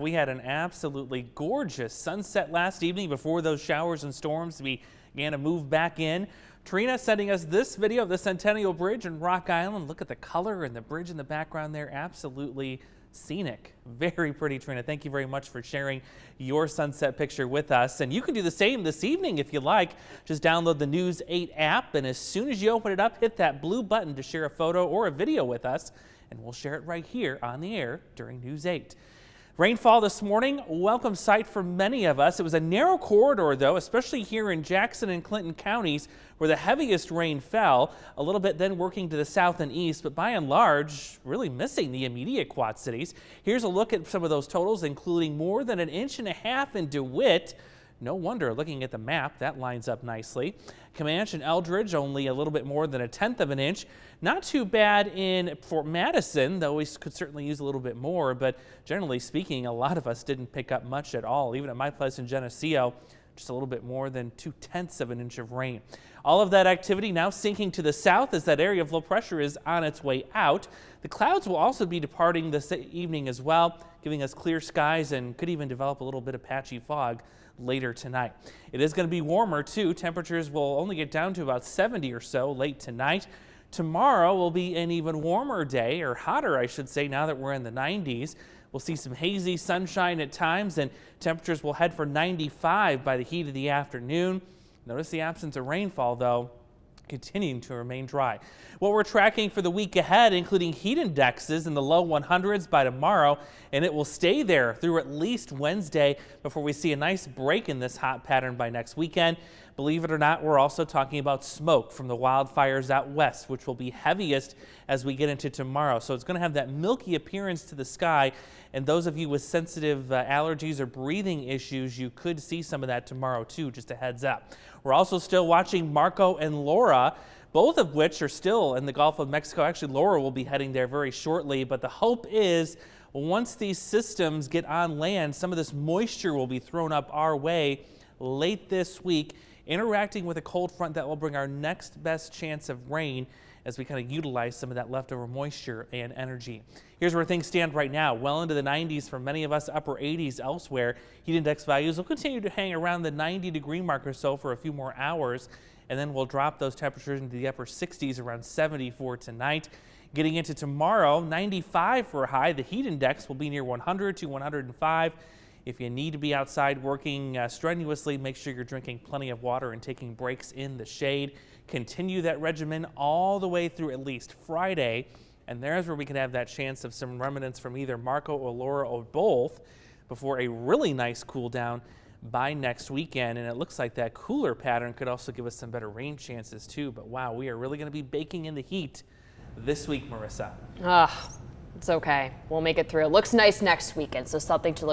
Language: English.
We had an absolutely gorgeous sunset last evening before those showers and storms began to move back in. Trina sending us this video of the Centennial Bridge in Rock Island. Look at the color and the bridge in the background there. Absolutely scenic. Very pretty, Trina. Thank you very much for sharing your sunset picture with us. And you can do the same this evening if you like. Just download the News 8 app, and as soon as you open it up, hit that blue button to share a photo or a video with us, and we'll share it right here on the air during News 8. Rainfall this morning, welcome sight for many of us. It was a narrow corridor, though, especially here in Jackson and Clinton counties, where the heaviest rain fell, a little bit then working to the south and east, but by and large, really missing the immediate Quad Cities. Here's a look at some of those totals, including more than 1.5 inches in DeWitt. No wonder, looking at the map, that lines up nicely. Comanche and Eldridge, only a little bit more than 1/10 of an inch. Not too bad in Fort Madison, though we could certainly use a little bit more, but generally speaking, a lot of us didn't pick up much at all. Even at my place in Geneseo, just a little bit more than 2/10 of an inch of rain. All of that activity now sinking to the south as that area of low pressure is on its way out. The clouds will also be departing this evening as well, giving us clear skies and could even develop a little bit of patchy fog later tonight. It is going to be warmer too. Temperatures will only get down to about 70 or so late tonight. Tomorrow will be an even warmer day, or hotter I should say, now that we're in the 90s. We'll see some hazy sunshine at times, and temperatures will head for 95 by the heat of the afternoon. Notice the absence of rainfall, though, continuing to remain dry. What we're tracking for the week ahead, including heat indexes in the low 100s by tomorrow, and it will stay there through at least Wednesday before we see a nice break in this hot pattern by next weekend. Believe it or not, we're also talking about smoke from the wildfires out west, which will be heaviest as we get into tomorrow. So it's going to have that milky appearance to the sky, and those of you with sensitive allergies or breathing issues, you could see some of that tomorrow too, just a heads up. We're also still watching Marco and Laura, both of which are still in the Gulf of Mexico. Actually, Laura will be heading there very shortly, but the hope is once these systems get on land, some of this moisture will be thrown up our way late this week, interacting with a cold front that will bring our next best chance of rain as we kind of utilize some of that leftover moisture and energy. Here's where things stand right now. Well into the 90s for many of us, upper 80s elsewhere. Heat index values will continue to hang around the 90-degree mark or so for a few more hours, and then we'll drop those temperatures into the upper 60s, around 74 tonight. Getting into tomorrow, 95 for a high. The heat index will be near 100 to 105. If you need to be outside working strenuously, make sure you're drinking plenty of water and taking breaks in the shade. Continue that regimen all the way through at least Friday, and there's where we can have that chance of some remnants from either Marco or Laura or both before a really nice cool down by next weekend. And it looks like that cooler pattern could also give us some better rain chances too. But wow, we are really going to be baking in the heat this week, Marissa. It's okay. We'll make it through. It looks nice next weekend, so something to look